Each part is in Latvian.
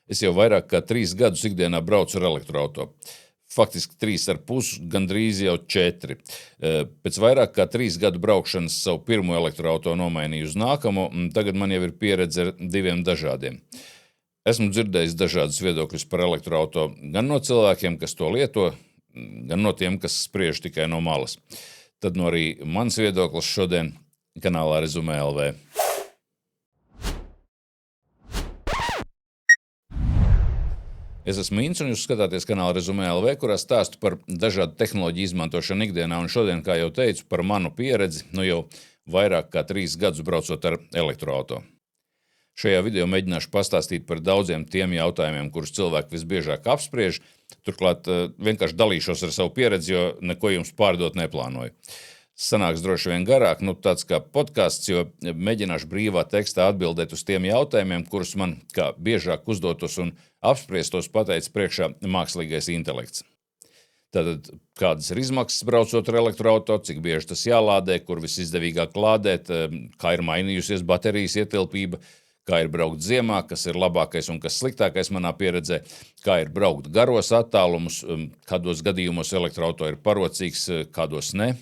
Es jau vairāk kā 3 gadus ikdienā braucu ar elektroauto. Faktiski 3,5, gandrīz jau 4. Pēc vairāk kā 3 gadu braukšanas savu pirmo elektroauto nomainīju uz nākamo, un tagad man jau ir pieredze ar 2 dažādiem. Esmu dzirdējis dažādus viedokļus par elektroauto gan no cilvēkiem, kas to lieto, gan no tiem, kas spriež tikai no malas. Tad no arī mans viedoklis šodien kanālā Rezumē LV. Es esmu Inns, un jūs skatāties kanāla Rezumē LV, kurā stāstu par dažādu tehnoloģiju izmantošanu ikdienā, un šodien, kā jau teicu, par manu pieredzi, jau vairāk kā 3 gadus braucot ar elektroauto. Šajā video mēģināšu pastāstīt par daudziem tiem jautājumiem, kurus cilvēki visbiežāk apspriež, turklāt vienkārši dalīšos ar savu pieredzi, jo neko jums pārdot neplānoju. Sanāks droši vien garāk, tāds kā podcasts, jo mēģināšu brīvā tekstā atbildēt uz tiem jautājumiem, kurus man kā biežāk uzdotos un apspriestos pateica priekšā mākslīgais intelekts. Tātad, kādas ir izmaksas braucot ar elektroauto, cik bieži tas jālādē, kur visizdevīgāk lādēt, kā ir mainījusies baterijas ietilpība, kā ir braukt ziemā, kas ir labākais un kas sliktākais manā pieredzē, kā ir braukt garos attālumus, kādos gadījumos elektroauto ir parocīgs, kādos ne,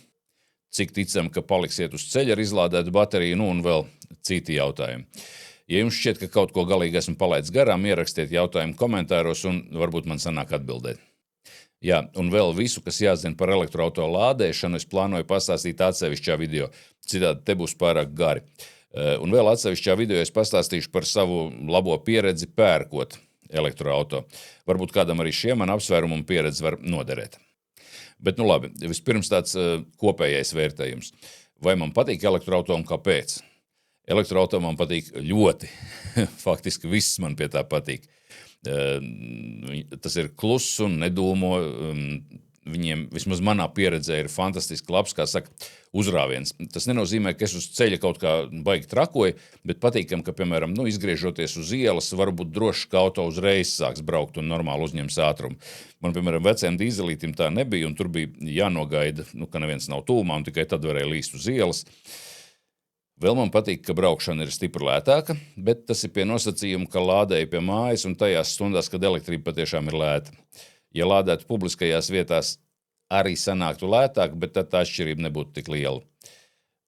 cik ticam, ka paliksiet uz ceļa ar izlādētu bateriju, un vēl citi jautājumi. Ja jums šķiet, ka kaut ko galīgi esmu palaidis garām, ierakstiet jautājumu komentāros un varbūt man sanāk atbildēt. Jā, un vēl visu, kas jāzina par elektroauto lādēšanu, es plānoju pastāstīt atsevišķā video, citādi te būs pārāk gari. Un vēl atsevišķā video es pastāstīšu par savu labo pieredzi pērkot elektroauto. Varbūt kādam arī šie man apsvērumi un pieredze var noderēt. Bet labi, vispirms tāds kopējais vērtējums. Vai man patīk elektroauto un kāpēc? Elektroauto man patīk ļoti. Faktiski viss man pie tā patīk. Tas ir kluss un nedūmo. Viņiem, vismaz manā pieredzē, ir fantastiski labs, kā saka, uzrāviens. Tas nenozīmē, ka es uz ceļa kaut kā baigi trakoju, bet patīkam, ka, piemēram, izgriežoties uz ielas, varbūt droši, ka auto uzreiz sāks braukt un normāli uzņems ātrumu. Man, piemēram, veciem dīzelītim tā nebija, un tur bija jānogaida, ka neviens nav tūmā, un tikai tad varēja līst uz ielas. Vēl man patīk, ka braukšana ir stipri lētāka, bet tas ir pie nosacījuma, ka lādēju pie mājas un tajās stundās, kad elektrība patiešām ir lēta. Ja lādētu publiskajās vietās, arī sanāktu lētāk, bet tad tā atšķirība nebūtu tik liela.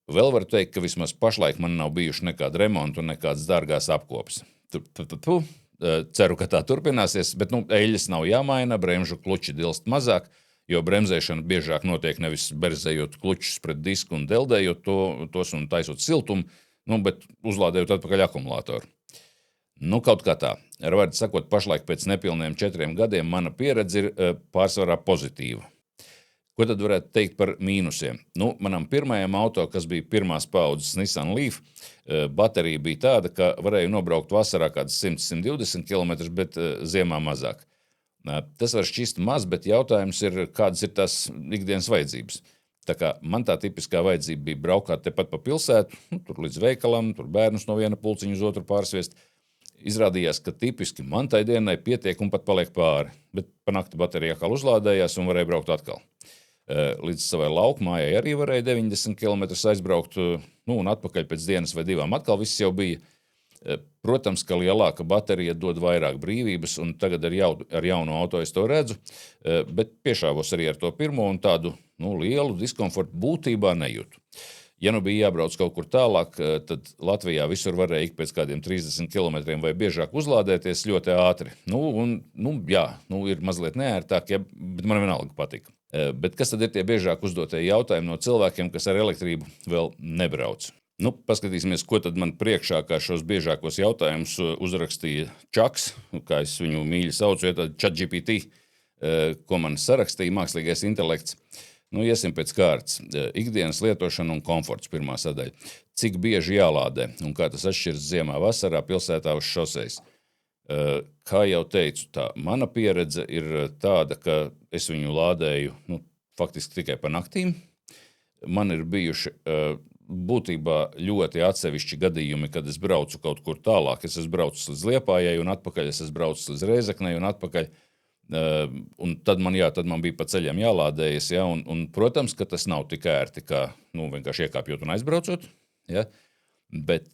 Vēl varu teikt, ka vismaz pašlaik man nav bijuši nekāda remonta un nekādas dārgās apkopes. Ceru, ka tā turpināsies, bet eļļas nav jāmaina, bremžu kluči dilst mazāk, jo bremzēšana biežāk notiek nevis berzējot klučus pret disku un deldējot tos un taisot siltumu, bet uzlādējot atpakaļ akumulātoru. Kaut kā tā. Ar vārdu sakot, pašlaik pēc nepilniem 4 gadiem mana pieredze ir pārsvarā pozitīva. Ko tad varētu teikt par mīnusiem? Manam pirmajam auto, kas bija pirmās paudzes Nissan Leaf, baterija bija tāda, ka varēja nobraukt vasarā kādas 100-120 km, bet ziemā mazāk. Tas var šķist maz, bet jautājums ir, kādas ir tās ikdienas vajadzības. Tā kā man tā tipiskā vajadzība bija braukāt tepat pa pilsētu, tur līdz veikalam, tur bērnus no viena pulciņa uz otru pārsviest. Izrādījās, ka tipiski man tai dienai pietiek un pat paliek pāri, bet pa nakti baterija atkal uzlādējās un varēja braukt atkal. Līdz savai laukmājai arī varēja 90 km aizbraukt, un atpakaļ pēc dienas vai 2 atkal viss jau bija. Protams, ka lielāka baterija dod vairāk brīvības, un tagad ar jaunu auto es to redzu, bet piešāvos arī ar to pirmo un tādu lielu diskomfortu būtībā nejūtu. Ja bija jābrauc kaut kur tālāk, tad Latvijā visur varēja ik pēc kādiem 30 km vai biežāk uzlādēties ļoti ātri. Ir mazliet neērtāk, bet man vienalga patika. Bet kas tad ir tie biežāk uzdotie jautājumi no cilvēkiem, kas ar elektrību vēl nebrauc? Paskatīsimies, ko tad man priekšā kā šos biežākos jautājumus uzrakstīja Čaks, kā es viņu mīļi saucu, ChatGPT, ko man sarakstīja mākslīgais intelekts. Iesim pēc kārtas. Ikdienas lietošana un komforts pirmā sadaļa. Cik bieži jālādē un kā tas atšķiras ziemā, vasarā, pilsētā uz šoseis. Kā jau teicu, tā mana pieredze ir tāda, ka es viņu lādēju faktiski tikai pa naktīm. Man ir bijuši būtībā ļoti atsevišķi gadījumi, kad es braucu kaut kur tālāk. Es esmu braucis līdz Liepājai un atpakaļ, es esmu braucis līdz Rēzeknei un atpakaļ. Un tad man bija pa ceļam jālādējas, un, protams, ka tas nav tik ērti, kā vienkārši iekāpjot un aizbraucot, bet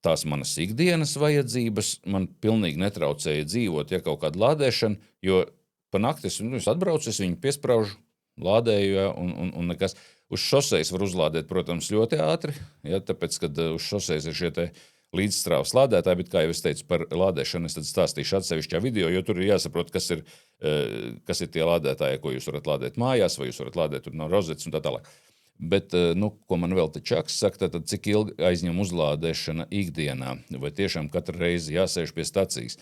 tās manas ikdienas vajadzības man pilnīgi netraucēja dzīvot, ja kaut kāda lādēšana, jo pa nakti es atbraucu, es viņu piespraužu, lādēju, ja, un nekas. Uz šosejas var uzlādēt, protams, ļoti ātri, ja, tāpēc, kad uz šosejas ir šie te līdzstrāvas lādētāji, bet, kā jau es teicu, par lādēšanu es tad stāstīšu atsevišķā video, jo tur ir jāsaprot, kas ir tie lādētāji, ko jūs varat lādēt mājās, vai jūs varat lādēt tur no rozetes un tā tālāk. Bet, ko man vēl te Čaks saka, tad cik ilgi aizņem uzlādēšana ikdienā, vai tiešām katru reizi jāsēž pie stacijas.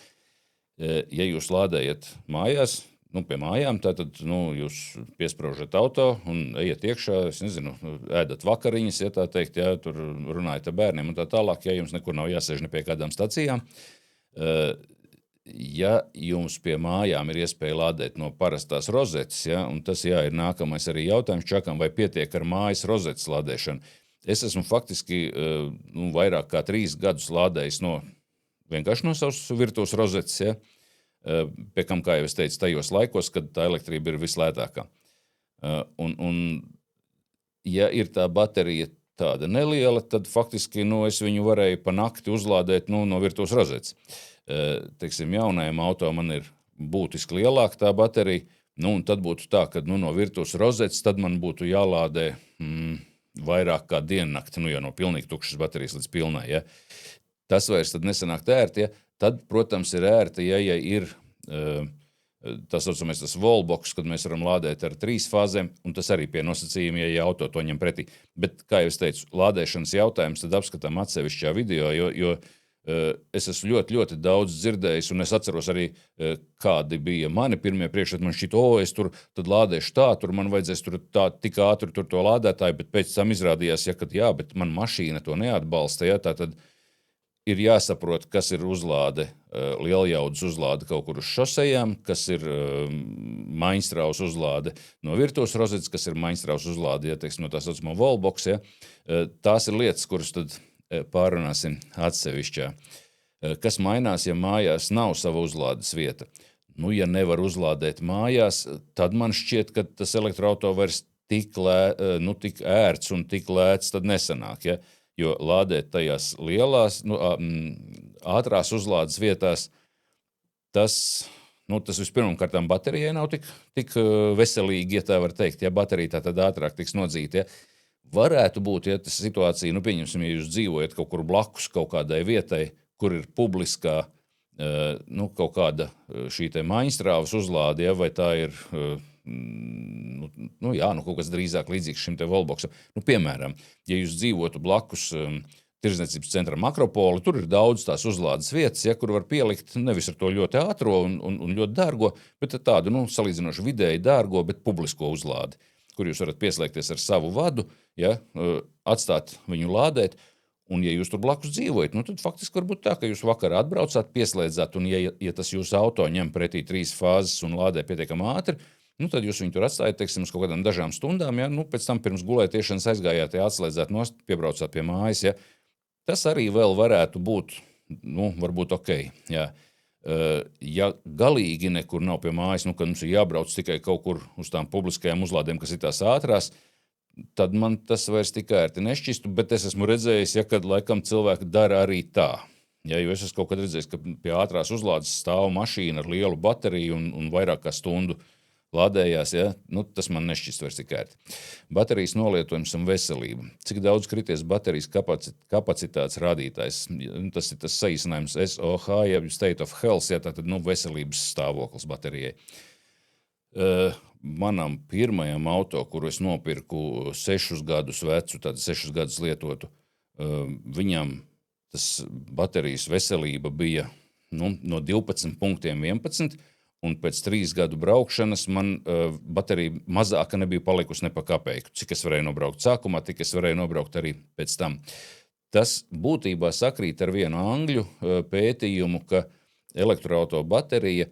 Ja jūs lādējat mājās, pie mājām, tātad jūs piespraužat auto un ejat iekšā, es nezinu, ēdat vakariņas, ja tā teikt, ja, tur runājat ar bērniem un tā tālāk, ja jums nekur nav jāsēž ne pie kādām stacijām. Ja jums pie mājām ir iespēja lādēt no parastās rozetes, ja, un tas ir nākamais arī jautājums Čakam, vai pietiek ar mājas rozetes lādēšanu. Es esmu faktiski vairāk kā 3 gadus lādējis vienkārši no savas virtuves rozetes, ja, pie kam, kā jau es teicu, tajos laikos, kad tā elektrība ir vislētākā. Un ja ir tā baterija tāda neliela, tad faktiski es viņu varēju pa nakti uzlādēt no virtuves rozetes. Teiksim, jaunajam auto man ir būtiski lielāka tā baterija, un tad būtu tā, ka no virtuves rozetes tad man būtu jālādē vairāk kā diennakti, ja no pilnīgi tukšas baterijas līdz pilnai. Ja. Tas vairs tad nesanāk ērti, ja. Tad, protams, ir ērti, ja ir tas saucamais tas wallbox, kad mēs varam lādēt ar 3 fāzēm, un tas arī pie nosacījumiem, ja auto to ņem pretī. Bet, kā jau es teicu, lādēšanas jautājums tad apskatām atsevišķā video, jo es esmu ļoti, ļoti daudz dzirdējis, un es atceros arī, kādi bija mani pirmie priekšstati. Man šķiet, es tur tad lādēšu tā, tur man vajadzēs tur tā, tik ātri tur to lādētāju, bet pēc tam izrādījās, ja, kad bet man mašīna to neatbalsta, ja, tā tad ir jāsaprot, kas ir uzlāde, lieljaudas uzlāde kaut kur uz šosejām, kas ir maiņstrāvas uzlāde no virtuves rozetes, kas ir maiņstrāvas uzlāde, ja, teiksim, no tā saucamā wallbox. Ja. Tās ir lietas, kuras tad pārunāsim atsevišķā. Kas mainās, ja mājās nav sava uzlādes vieta? Ja nevar uzlādēt mājās, tad man šķiet, ka tas elektroauto vairs tik ērts un tik lēts tad nesanāk, ja. Jo lādēt tajās lielās, ātrās uzlādes vietās, tas vispirmkārtām baterijai nav tik veselīgi, ja tā var teikt, ja baterija tā tad ātrāk tiks nodzīta. Ja. Varētu būt, ja tas situācija, pieņemsim, ja jūs dzīvojat kaut kur blakus kaut kādai vietai, kur ir publiskā, kaut kāda šī te maiņstrāvas uzlāde, ja, vai tā ir kaut kas drīzāk līdzīgs šim te wallboxam. Piemēram, ja jūs dzīvotu blakus tirdzniecības centra Makropoli, tur ir daudz tās uzlādes vietas, ja, kur var pielikt nevis ar to ļoti ātro un ļoti dārgo, bet tādu salīdzinoši vidēji dārgo, bet publisko uzlādi, kur jūs varat pieslēgties ar savu vadu, ja, atstāt viņu lādēt. Un, ja jūs tur blakus dzīvojat, tad faktiski var būt tā, ka jūs vakarā atbraucāt, pieslēdzāt, un ja tas jūsu auto ņem pretī 3 fāzes un lādē pietiekami ātri, tad jūs viņu tur atstājat, teiksim, uz kaut kādām dažām stundām, ja, pēc tam pirms gulētiešanas aizgājāt, ja atslēdzāt nost, piebraucāt pie mājas, ja. Tas arī vēl varētu būt, varbūt ok, ja. Ja galīgi nekur nav pie mājas, kad mums ir jābrauc tikai kaut kur uz tām publiskajām uzlādēm, kas ir tās ātrās, tad man tas vairs tik ērti nešķistu, bet es esmu redzējis, ja kad laikam cilvēki dara arī tā. Ja, jo es esmu kaut kad redzējis, ka pie ātrās uzlādes stāv mašīna ar lielu bateriju un vairāk kā stundu lādējās, ja, tas man nešķist vairs tik ērti. Baterijas nolietojums un veselība. Cik daudz krities baterijas kapacitātes rādītājs? Tas ir tas saīsinājums SOH, ja State of Health, ja, tātad veselības stāvoklis baterijai. Manam pirmajam auto, kuru es nopirku 6 gadus vecu, tādu 6 gadus lietotu, viņam tas baterijas veselība bija no 12 punktiem 11, un pēc 3 gadu braukšanas man baterija mazāka nebija palikusi ne pa kapeiku. Cik es varēju nobraukt sākumā, tik es varēju nobraukt arī pēc tam. Tas būtībā sakrīt ar vienu angļu pētījumu, ka elektroauto baterija,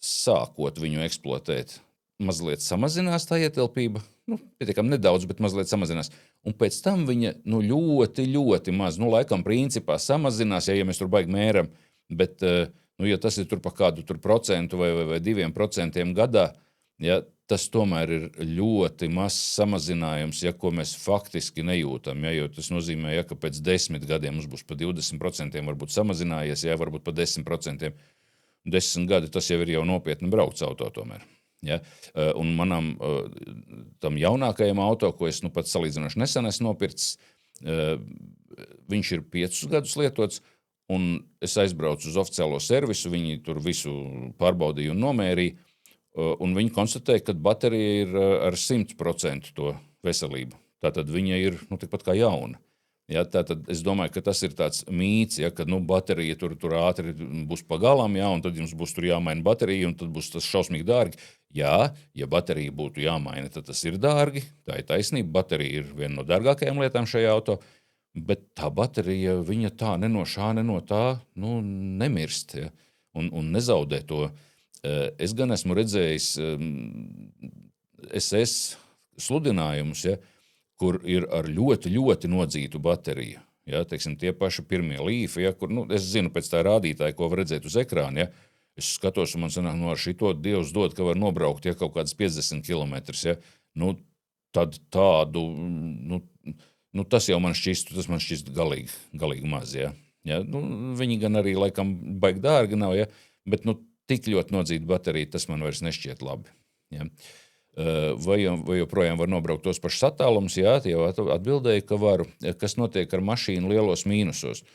sākot viņu eksploatēt, mazliet samazinās tā ietilpība, pietiekami nedaudz, bet mazliet samazinās. Un pēc tam viņa ļoti, ļoti maz, laikam principā samazinās, ja mēs tur baigi mēram, bet ja tas ir tur pa kādu procentu vai 2% gadā, ja, tas tomēr ir ļoti mazs samazinājums, ja ko mēs faktiski nejūtam. Ja, jo tas nozīmē, ja, ka pēc 10 gadiem mums būs pa 20% varbūt samazinājies, ja varbūt pa 10%. 10 gadi tas jau ir jau nopietni braukts auto tomēr. Ja? Un manam tam jaunākajam auto, ko es pat salīdzinoši nesen esmu nopircis, viņš ir 5 gadus lietots, un es aizbraucu uz oficiālo servisu, viņi tur visu pārbaudīja un nomērīja, un viņi konstatēja, ka baterija ir ar 100% to veselību. Tātad viņa ir tikpat kā jauna. Ja, tātad es domāju, ka tas ir tāds mīts, ja, ka baterija tur ātri būs pagalām, ja, un tad jums būs tur jāmaina baterija, un tad būs tas šausmīgi dārgi. Jā, ja baterija būtu jāmaina, tad tas ir dārgi. Tā ir taisnība. Baterija ir viena no dārgākajām lietām šajā auto, bet tā baterija, viņa tā ne no šā, ne no tā nemirst, ja, un nezaudē to. Es gan esmu redzējis SS sludinājumus, ja, kur ir ar ļoti, ļoti nodzītu bateriju. Ja, teiksim, tie paši pirmie līfi, ja, kur, es zinu pēc tā rādītāja, ko var redzēt uz ekrāna, ja, es skatos, un man sanāk, ar šito Dievs dod, ka var nobraukt, ja kaut kādas 50 kilometrus, ja, tad tādu, tas jau man šķist galīgi maz, ja. Ja, viņi gan arī laikam baigi dārgi nav, ja, bet, tik ļoti nodzīta baterija, tas man vairs nešķiet labi, ja. Vai joprojām var nobraukt tos pašus attālumus? Jā, jau atbildēju, ka varu. Kas notiek ar mašīnu lielos mīnusos?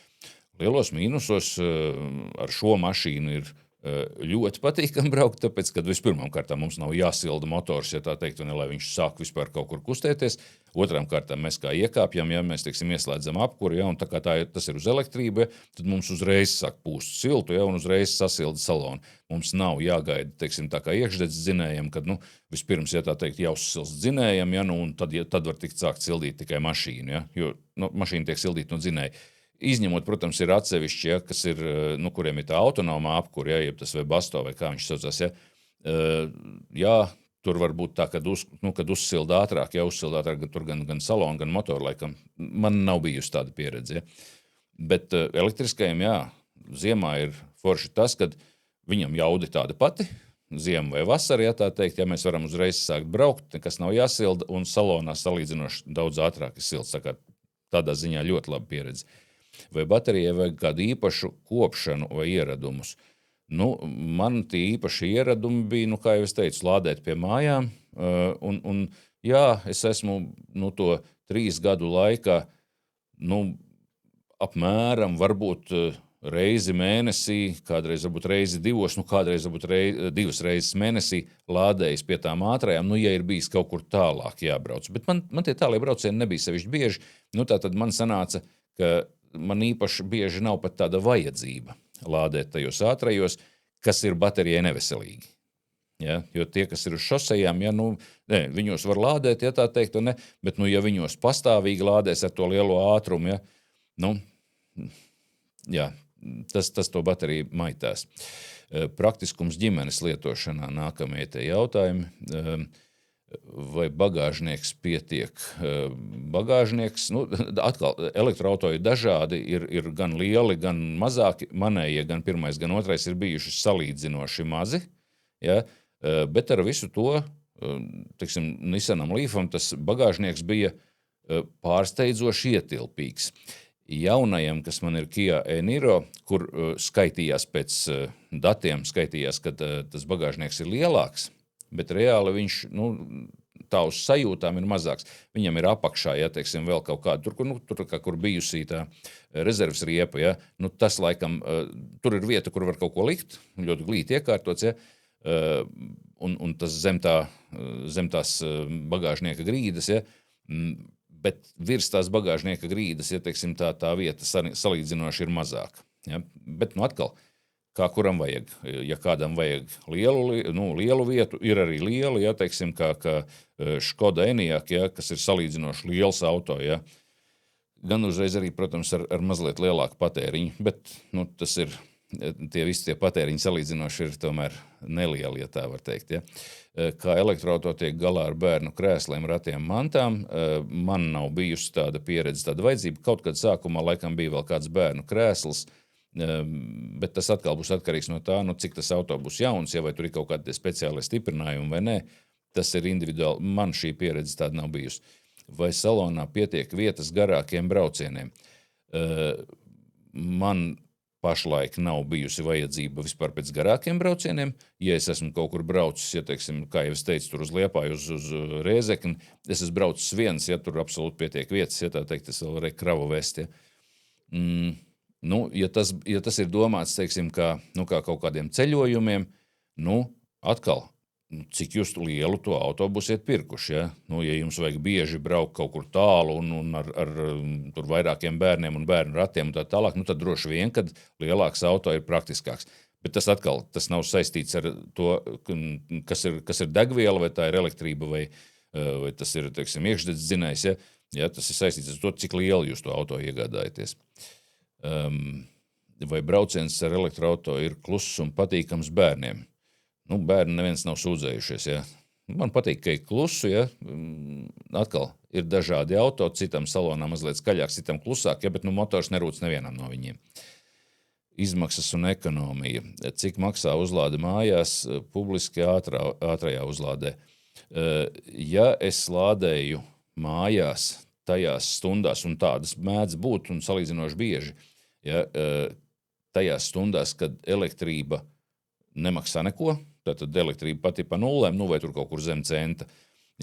Lielos mīnusos ar šo mašīnu ir ļoti patīkami braukt, tāpēc, ka vispirmām kārtām mums nav jāsilda motors, ja tā teikt, un lai viņš sāk vispār kaut kur kustēties. Otrām kārtām mēs kā iekāpjam, ja mēs, teiksim, ieslēdzam apkuri, ja, un tā kā tas ir uz elektrību, ja, tad mums uzreiz sāk pūst siltu, ja, un uzreiz sasilda salonu. Mums nav jāgaida, teiksim, tā kā iekšdedzes dzinējam, kad, vispirms, ja tā teikt, jāuzsilst dzinējam, ja, un tad var tikt sākt sildīt tikai mašīnu, ja, jo mašīna tiek sildīta no dzinēja. Izņemot, protams, ir atsevišķi, ja, kas ir, kuriem ir tā autonomā apkura, ja, jeb tas vai basto, vai kā viņš saucās, ja. Jā, tur var būt tā, kad uzsilda ātrāk, ja uzsilda ātrāk, tur gan salonu, gan motoru, laikam. Man nav bijusi tāda pieredze, ja. Bet elektriskajiem, jā, ziemā ir forši tas, kad viņam jauda tāda pati, ziema vai vasara, ja tā teikt, ja mēs varam uzreiz sākt braukt, nekas nav jāsilda, un salonā salīdzinoši daudz ātrāk ir silts, tā kā tādā ziņā ļoti laba pieredze. Vai baterijai vajag kādu īpašu kopšanu vai ieradumus? Man tie īpaši ieradumi bija, kā jau es teicu, lādēt pie mājām, un jā, es esmu to 3 gadu laikā, apmēram varbūt reizi mēnesī, kādreiz varbūt reizi 2, kādreiz varbūt 2 reizes mēnesī lādējis pie tām ātrajām, ja ir bijis kaut kur tālāk jābrauc. Bet man tie tālie braucieni nebija sevišķi bieži, tātad man sanāca, ka man īpaši bieži nav pat tāda vajadzība lādēt tajos ātrajos, kas ir baterijai neveselīgi. Ja? Jo tie, kas ir uz šosejām, ja, viņos var lādēt, ja tā teikt, ne, bet ja viņos pastāvīgi lādēs ar to lielo ātrumu, ja, tas to bateriju maitās. Praktiskums ģimenes lietošanā nākamie tie jautājumi. Vai bagāžnieks pietiek? Bagāžnieks, atkal elektroauto ir dažādi, ir gan lieli, gan mazāki, manējie, gan pirmais, gan otrais ir bijuši salīdzinoši mazi, ja? Bet ar visu to, teiksim, Nissanam Leafam tas bagāžnieks bija pārsteidzoši ietilpīgs. Jaunajam, kas man ir Kia e-Niro, kur skaitījās pēc datiem, ka tas bagāžnieks ir lielāks, bet reāli viņš, tā uz sajūtām ir mazāks. Viņam ir apakšā, ja, teiksim, vēl kaut kāda, kur bijusī tā rezerves riepa, ja, tas laikam, tur ir vieta, kur var kaut ko likt, ļoti glīti iekārtots, ja, un tas zem tās bagāžnieka grīdas, ja, bet virs tās bagāžnieka grīdas, ja, teiksim, tā vieta salīdzinoši ir mazāka. Ja, bet, atkal, kā kuram vajag. Ja kādam vajag lielu vietu, ir arī liela, ja, teiksim, kā Škoda Enyaq, ja, kas ir salīdzinoši liels auto, ja. Gan uzreiz arī, protams, ar mazliet lielāku patēriņu, bet tas ir, visi tie patēriņi salīdzinoši ir tomēr nelieli, ja tā var teikt. Ja. Kā elektroauto tiek galā ar bērnu krēsliem, ratiem, mantām, man nav bijusi tāda pieredze, tāda vajadzība. Kaut kad sākumā laikam bija vēl kāds bērnu krēsls, bet tas atkal būs atkarīgs no tā, cik tas auto būs jauns, ja vai tur ir kaut kādi speciāli stiprinājumi vai nē. tas ir individuāli. Man šī pieredze tāda nav bijusi. Vai salonā pietiek vietas garākiem braucieniem? Man pašlaik nav bijusi vajadzība vispār pēc garākiem braucieniem. Ja es esmu kaut kur braucis, ja, teiksim, kā jau es teicu, tur uz Liepāju, uz Rēzekni, es esmu braucis viens, ja tur absolūti pietiek vietas, ja tā teikt, es vēl varēju kravu vest. Ja. Ja tas ir domāts, teiksim, kā kaut kādiem ceļojumiem, atkal, cik jūs lielu to autobusu iet pirkuši, ja? Ja jums vajag bieži braukt kaut kur tālu un ar tur vairākiem bērniem un bērnu ratiem un tā tālāk, tad droši vien, kad lielāks auto ir praktiskāks. Bet tas nav saistīts ar to, kas ir degviela, vai tā ir elektrība, vai tas ir, teiksim, iekšdedz dzinējs, ja? Ja, tas ir saistīts ar to, cik lielu jūs to auto iegādājaties. Vai brauciens ar elektroauto ir kluss un patīkams bērniem? Bērni neviens nav sūdzējušies, ja. Man patīk, ka ir klusu, ja. Atkal ir dažādi auto, citam salonā mazliet skaļāks, citam klusāk, ja, bet motors nerūc nevienam no viņiem. Izmaksas un ekonomija. Cik maksā uzlāde mājās, publiski ātrajā uzlādē? Ja es lādēju mājās tajās stundās, un tādas mēdz būt un salīdzinoši bieži, ja, tajās stundās, kad elektrība nemaksā neko, tātad elektrība pati pa nulēm, vai tur kaut kur zem centa,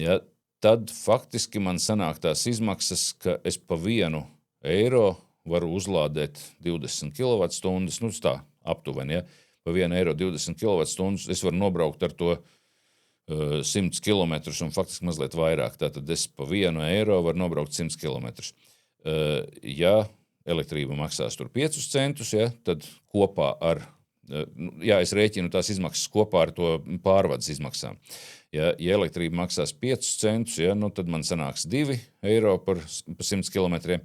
ja, tad faktiski man sanāk tās izmaksas, ka es pa €1 varu uzlādēt 20 kWh, tā aptuveni, ja, pa €1 20 kWh, es varu nobraukt ar to 100 km un faktiski mazliet vairāk, tātad es pa €1 varu nobraukt 100 km. Ja elektrība maksās tur 5 centus, ja, tad kopā ar es rēķinu tās izmaksas kopā ar to pārvades izmaksām. Ja elektrība maksās 5 centus, ja, tad man sanāks €2 par 100 km.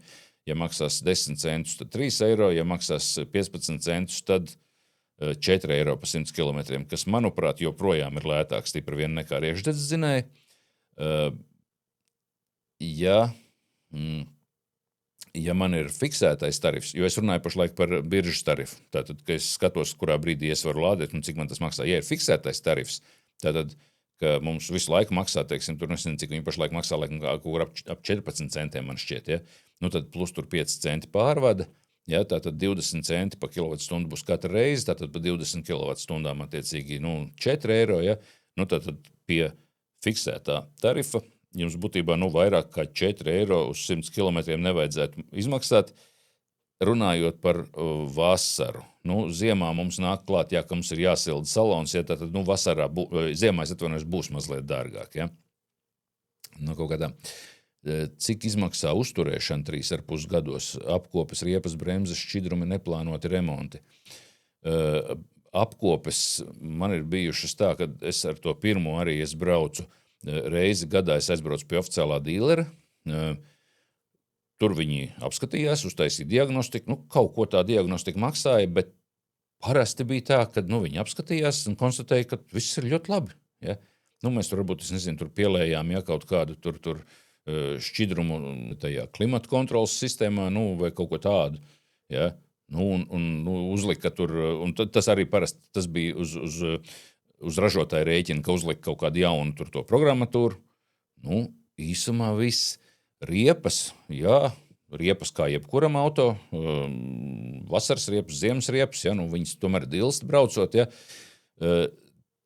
Ja maksās 10 centus, tad €3. Ja maksās 15 centus, tad €4 par 100 km, kas, manuprāt, joprojām ir lētāk stipri vien nekā iekšdedz dzinēji. Ja man ir fiksētais tarifs, jo es runāju pašlaik par biržas tarifu, tātad, ka es skatos, kurā brīdī es varu lādēt un cik man tas maksā. Ja ir fiksētais tarifs, tātad, ka mums visu laiku maksā, teiksim, tur nezinu, cik viņi pašlaik maksā, laikam, kaut kur ap 14 centiem, man šķiet, ja? Tad plus tur 5 centi pārvada, ja? Tātad 20 centi pa kilovatstundu būs katra reize, tātad pa 20 kilovatstundām attiecīgi, €4, ja? Tātad pie fiksētā tarifa jums būtībā vairāk kā €4 uz 100 km nevajadzētu izmaksāt, runājot par vasaru. Ziemā mums nāk klāt, ja, ka mums ir jāsilda salons, ja, tātad vasarā, ziemā, es atvainojos, būs mazliet dārgāk. Ja? Kaut kādā. Cik izmaksā uzturēšana 3,5 gados? Apkopes, riepas, bremzes, šķidrumi, neplānoti remonti. Apkopes man ir bijušas tā, ka es ar to pirmo arī es braucu. Reizi gadā es aizbraucu pie oficiālā dīlera, tur viņi apskatījās, uztaisīja diagnostiku, kaut ko tā diagnostika maksāja, bet parasti bija tā, ka viņi apskatījās un konstatēja, ka viss ir ļoti labi. Ja? Mēs tur varbūt, es nezinu, tur pielējām, ja, kaut kādu tur šķidrumu tajā klimata kontrolas sistēmā, vai kaut ko tādu. Ja? Un uzlika tur, un tas arī parasti, tas bija uz ražotāja rēķina, ka uzlika kaut kādu jaunu tur to programmatūru. Īsumā viss. Riepas, jā, riepas kā jebkuram auto, vasaras riepas, ziemas riepas, ja, viņas tomēr dilst braucot, ja.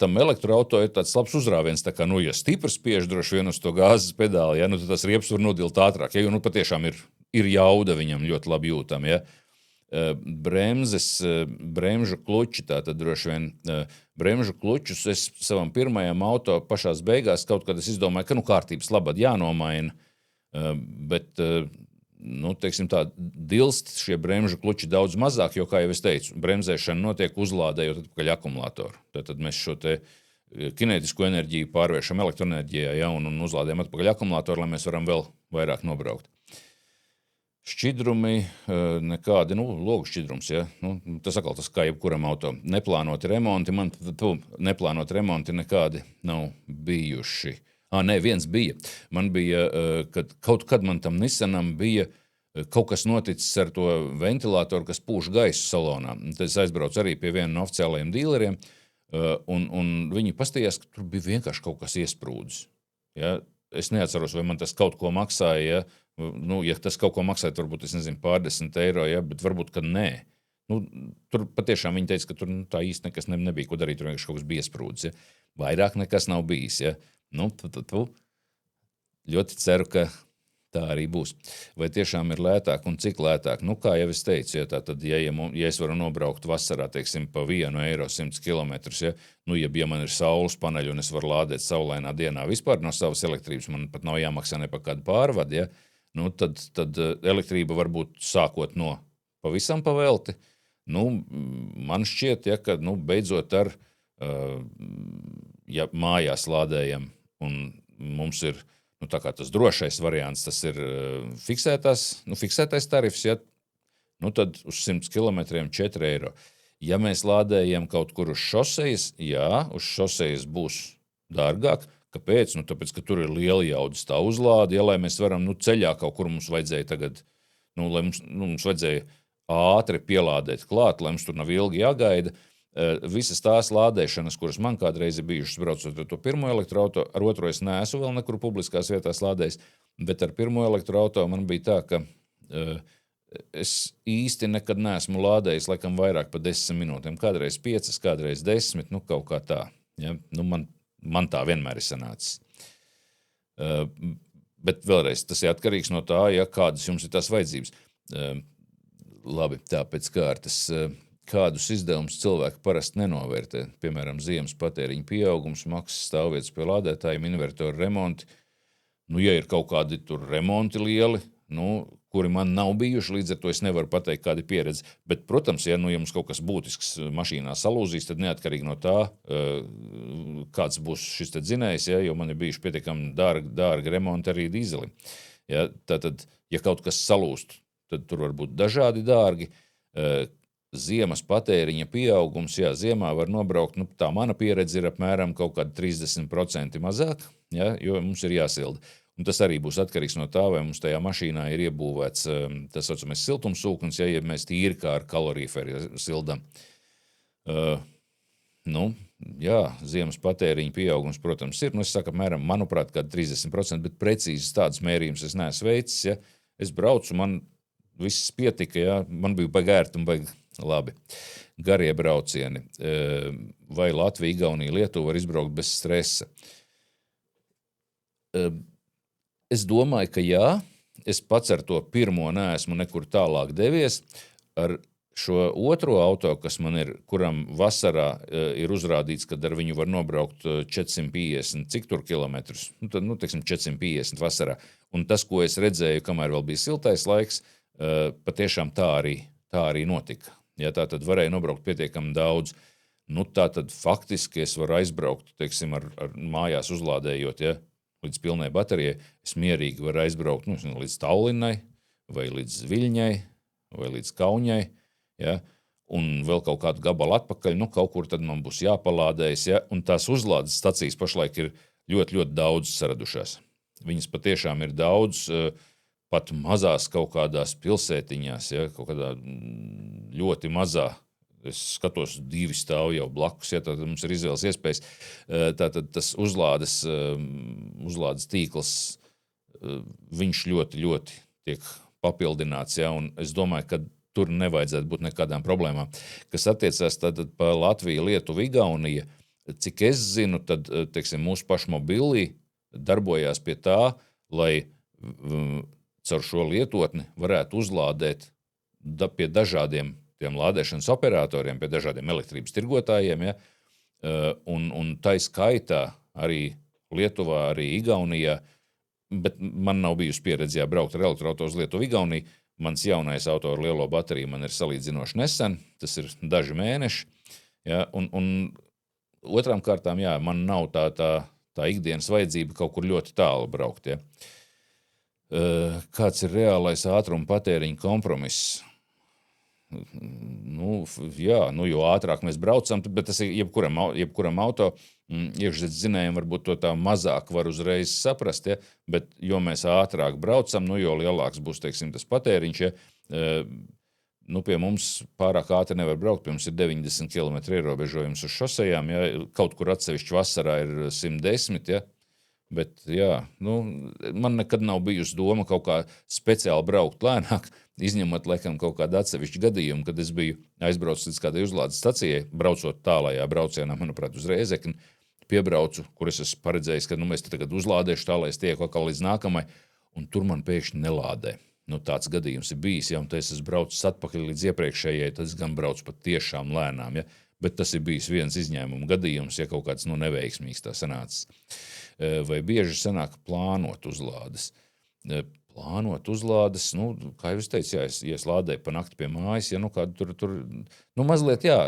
Tam elektroauto ir tāds labs uzrāviens, tā kā, ja stipri spiež droši vien uz to gāzes pedāli, ja, tad tas riepas var nodilt ātrāk, ja, jo patiešām ir jauda viņam ļoti labi jūtam, ja. Bremžu kluči, tātad droši vien bremžu klučus es savam pirmajam auto pašās beigās kaut kad es izdomāju, ka kārtības labad jānomaina, bet, teiksim tā, dilst šie bremžu kluči daudz mazāk, jo, kā jau es teicu, bremzēšana notiek uzlādējot atpakaļ akumulātoru. Tad mēs šo te kinētisko enerģiju pārvēršam elektroenerģijā, ja, un uzlādējam atpakaļ akumulātoru, lai mēs varam vēl vairāk nobraukt. Šķidrumi nekādi, logu šķidrums, ja, tas atkal tas kā jebkuram auto. Neplānoti remonti, neplānoti remonti nekādi nav bijuši. Viens bija. Man bija, kad kaut kad man tam Nissanam bija kaut kas noticis ar to ventilātoru, kas pūš gaisu salonā. Tad es aizbraucu arī pie viena no oficiālajiem dīleriem, un viņi pastījās, ka tur bija vienkārši kaut kas iesprūdis. Ja? Es neatceros, vai man tas kaut ko maksāja, ja tas kaut ko maksāja, varbūt, es nezinu, pārdesmit eiro, ja? Bet varbūt, ka nē. Tur patiešām viņi teica, ka tur tā īsti nekas nebija, ko darīt, tur vienkārši kaut kas bija iesprūdis. Ja? Vairāk nekas nav bijis. Ja? Ļoti ceru, ka tā arī būs. Vai tiešām ir lētāk un cik lētāk? Kā jau es teicu, ja es varu nobraukt vasarā, teiksim, pa 1 eiro 100 kilometrus, ja man ir saules paneļi un es varu lādēt saulainā dienā vispār no savas elektrības, man pat nav jāmaksā ne par kādu pārvadu, tad elektrība varbūt sākot no pavisam pavelti. Man šķiet, ka beidzot ar mājās lādējam un mums ir tā kā tas drošais variants, tas ir fiksētais tarifs, tad uz 100 kilometriem 4 eiro. Ja mēs lādējam kaut kur uz šosejas, uz šosejas būs dārgāk. Kāpēc? Tāpēc, ka tur ir liela jaudas tā uzlāde, lai mēs varam ceļā kaut kur mums vajadzēja tagad, lai mums vajadzēja ātri pielādēt klāt, lai mums tur nav ilgi jāgaida. Visas tās lādēšanas, kuras man kādreiz ir bijušas braucot ar to pirmo elektroauto, ar otro es neesmu vēl nekur publiskās vietās lādējis, bet ar pirmo elektroauto man bija tā, ka es īsti nekad neesmu lādējis, laikam vairāk par 10 minūtēm, kādreiz 5, kādreiz 10, kaut kā tā. Ja? Man tā vienmēr ir sanācis. Bet vēlreiz, tas ir atkarīgs no tā, kādas jums ir tās vajadzības. Labi, tā pēc kārtas. Kādus izdevumus cilvēki parasti nenovērtē, piemēram, ziemas patēriņa pieaugums, maksas stāvvietas pie lādētājiem, invertoru remonti. Ja ir kaut kādi tur remonti lieli, kuri man nav bijuši, līdz ar to es nevaru pateikt, kāda ir pieredze. Bet, protams, ja mums kaut kas būtisks mašīnā salūzīs, tad neatkarīgi no tā, kāds būs šis dzinējs, jo man ir bijuši pietiekami dārgi remonti arī dīzeli. Tātad, ja kaut kas salūst, tad tur var būt dažādi dārgi. Ziemas patēriņa pieaugums, ziemā var nobraukt, tā mana pieredze ir apmēram kaut kādi 30% mazāk, jo mums ir jāsilda. Un tas arī būs atkarīgs no tā, vai mums tajā mašīnā ir iebūvēts tas saucamais siltumsūknis, ja mēs tīri kā ar kalorīferu sildam. Ziemas patēriņa pieaugums, protams, ir. Es saku, apmēram, manuprāt, kādi 30%, bet precīzi tādas mērījumus es neesmu veicis. Es braucu, man viss pietika, man bija baigi ērti un baigi labi. Garie braucieni. Vai Latvija, Igaunija, Lietuva var izbraukt bez stresa? Es domāju, ka jā. Es pats ar to pirmo neesmu nekur tālāk devies. Ar šo otro auto, kas man ir, kuram vasarā ir uzrādīts, kad ar viņu var nobraukt 450, cik tur kilometrus? Tad, teiksim, 450 vasarā. Un tas, ko es redzēju, kamēr vēl bija siltais laiks, patiešām tā arī notika. Tā tad varēja nobraukt pietiekami daudz. Tā tad faktiski es varu aizbraukt, teiksim, ar mājās uzlādējot, līdz pilnai baterijai. Es mierīgi varu aizbraukt līdz Tallinnai, vai līdz Viļņai, vai līdz Kaunijai, un vēl kaut kādu gabalu atpakaļ, kaut kur tad man būs jāpalādējas, un tās uzlādes stacijas pašlaik ir ļoti, ļoti daudz saradušās. Viņas patiešām ir daudz, pat mazās kaut kādās pilsētiņās, kaut kādā ļoti mazā. Es skatos 2 stāvu jau blakus, tad mums ir izvēles iespējas. Tātad tas uzlādes tīkls, viņš ļoti, ļoti tiek papildināts, un es domāju, ka tur nevajadzētu būt nekādām problēmām. Kas attiecās tātad pa Latviju, Lietuvu, Igauniju, cik es zinu, tad, teiksim, mūsu pašmobilī darbojās pie tā, lai caur šo lietotni varētu uzlādēt pie dažādiem tiem lādēšanas operatoriem, pie dažādiem elektrības tirgotājiem, un tai skaitā arī Lietuvā, arī Igaunijā, bet man nav bijusi pieredze braukt ar elektroauto uz Lietuvu, Igauniju. Mans jaunais auto ar lielo bateriju man ir salīdzinoši nesen, tas ir daži mēneši, un otrām kārtām, man nav tā ikdienas vajadzība kaut kur ļoti tālu braukt, Kāds ir reālais ātruma patēriņa kompromiss? Jo ātrāk mēs braucam, bet tas ir jebkuram auto iekšzemes dzinējam varbūt to tā mazāk var uzreiz saprast, bet jo mēs ātrāk braucam, jo lielāks būs, teiksim, tas patēriņš, Pie mums pārāk ātri nevar braukt, pie mums ir 90 km ierobežojums uz šosejām, ja kaut kur atsevišķi vasarā ir 110, ja. Bet, jā, man nekad nav bijusi doma kaut kā speciāli braukt lēnāk, izņemot, laikam, kaut kādu atsevišķu gadījumu, kad es biju aizbraucis līdz kādai uzlādes stacijai, braucot tālajā braucienā, manuprāt, uz Rēzekni, piebraucu, kur es esmu paredzējis, ka mēs te tagad uzlādēšu tā, lai es tieku atkal līdz nākamai, un tur man pēkšņi nelādē. Tāds gadījums ir bijis, ja, un tad es esmu braucis atpakaļ līdz iepriekšējai, tad es gan braucu pat tiešām lēnām, ja, bet tas ir bijis viens izņēmuma gadījums, ja kaut kāds neveiksmīgs tā sanācis. Vai bieži sanāk plānot uzlādes? Plānot uzlādes, kā jau es teicu, ja es lādēju pa nakti pie mājas, ja kādu tur mazliet, jā,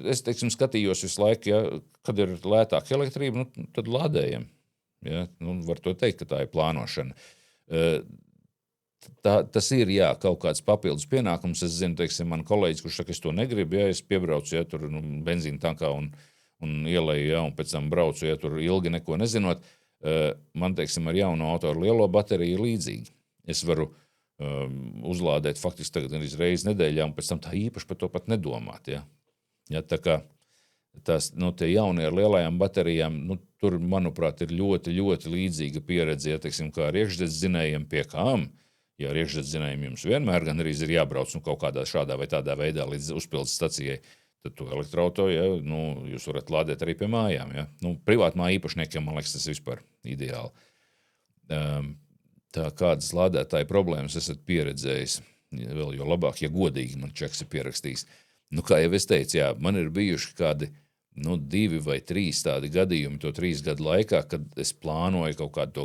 es, teiksim, skatījos visu laiku, ja, kad ir lētāka elektrība, tad lādējam, ja, var to teikt, ka tā ir plānošana. Tas ir, jā, kaut kāds papildus pienākums, es zinu, teiksim, man kolēģis, kurš saka, es to negribu, ja es piebraucu, ja, tur benzīna tankā un ielēju, ja, un pēc tam braucu, ja tur ilgi neko nezinot, man, teiksim, ar jauno auto ar lielo bateriju ir līdzīgi. Es varu uzlādēt faktiski tagad gan reizi nedēļā, un pēc tam tā īpaši par to pat nedomāt, ja. Ja, tā kā tās, tie jaunie ar lielajām baterijām, tur, manuprāt, ir ļoti, ļoti līdzīga pieredze, ja, teiksim, kā ar iekšdedzinējiem pie kām, ja ar iekšdedzinējiem jums vienmēr gan arī ir jābrauc kaut kādā šādā vai tādā veidā līdz uzpildes stacijai, tad to elektroauto, ja, jūs varat lādēt arī pie mājām. Ja. Privātmā īpašniekiem, man liekas, tas ir vispār ideāli. Tā kādas lādētāju problēmas esat pieredzējis, vēl jo labāk, ja godīgi man čeks ir pierakstījis. Kā jau es teicu, jā, man ir bijuši kādi 2 vai 3 tādi gadījumi to 3 gadu laikā, kad es plānoju kaut kādu to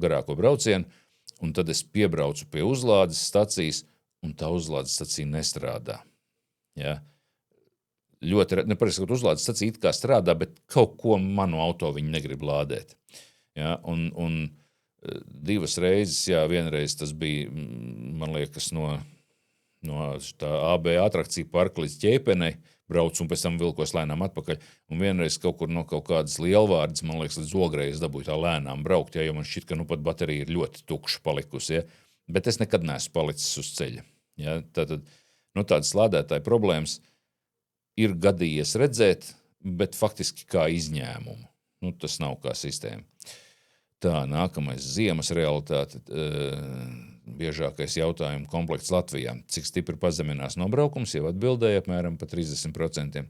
garāko braucienu, un tad es piebraucu pie uzlādes stacijas, un tā uzlādes stacija nestrādā. Ja. Ļoti, neparasti, ka uzlādes stacija it kā strādā, bet kaut ko manu auto viņi negrib lādēt. Ja, un 2 reizes, jā, vienreiz tas bija, man liekas, no tā AB atrakcija parka līdz Ķēpenei, brauc un pēc tam vilkos lēnām atpakaļ, un vienreiz kaut kur no kaut kādas lielvārdas, man liekas, līdz Ogrei es dabūju tā lēnām braukt, ja, jo man šķiet, ka pat baterija ir ļoti tukša palikusi, ja, bet es nekad neesmu palicis uz ceļa. Ja, tātad, tādas lādētāju problēmas ir gadījies redzēt, bet faktiski kā izņēmumu. Tas nav kā sistēma. Tā, nākamais ziemas realitāte. Biežākais jautājumu komplekts Latvijā. Cik stipri pazeminās nobraukums, jau atbildēja apmēram pa 30%.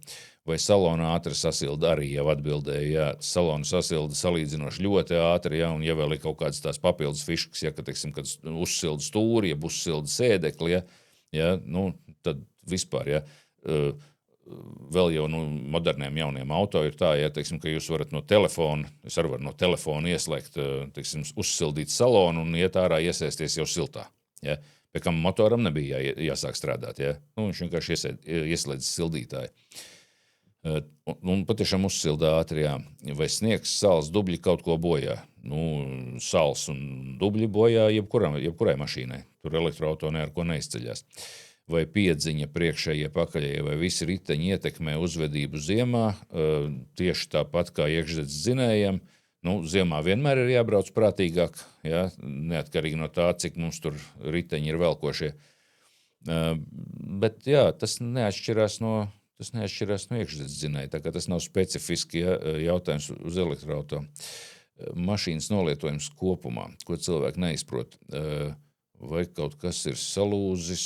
Vai salona ātri sasilda, arī jau atbildēja, jā, salona sasilda salīdzinoši ļoti ātri, jā, un ja vēl ir kaut kādas tās papildus fiškas, ja, kad uzsilda stūri, ja uzsilda sēdekli, ja, tad vispār, ja, vēl jau moderniem jauniem auto ir tā, ja, teiksim, ka jūs varat no telefona, es arī varu no telefona ieslēgt, teiksim, uzsildīt salonu un iet ārā iesēsties jau siltā. Ja. Pie kam motoram nebija jāsāk strādāt. Ja. Viņš vienkārši ieslēdz sildītāju. Un patiešām uzsilda ātri, jā. Vai sniegs, sāls, dubļi kaut ko bojā? Sāls un dubļi bojā jebkurai mašīnai. Tur elektroauto ne ar ko neizceļās. Vai piedziņa priekšējie pakaļējie, vai visi riteņi ietekmē uzvedību ziemā, tieši tāpat kā iekšzemes dzinējiem. Ziemā vienmēr ir jābrauc prātīgāk, ja, neatkarīgi no tā, cik mums tur riteņi ir velkošie. Bet jā, tas neatšķirās no iekšzemes dzinēja, tā kā tas nav specifiski, ja, jautājums uz elektroauto. Mašīnas nolietojums kopumā, ko cilvēki neizprot. Vai kaut kas ir salūzis,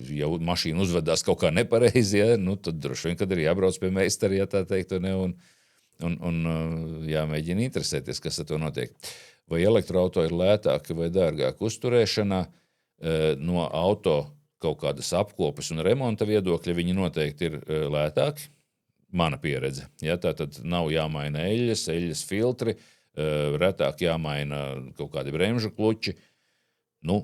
ja mašīna uzvedās kaut kā nepareizi, ja, tad droši vien, kad ir jābrauc pie meistara, ja tā teikt, un jāmēģina interesēties, kas ar to notiek. Vai elektroauto ir lētāki vai dārgāki uzturēšanā, no auto kaut kādas apkopes un remonta viedokļa, viņi noteikti ir lētāki, mana pieredze. Ja, tā tad nav jāmaina eļļas filtri, retāk jāmaina kaut kādi bremžu kluči.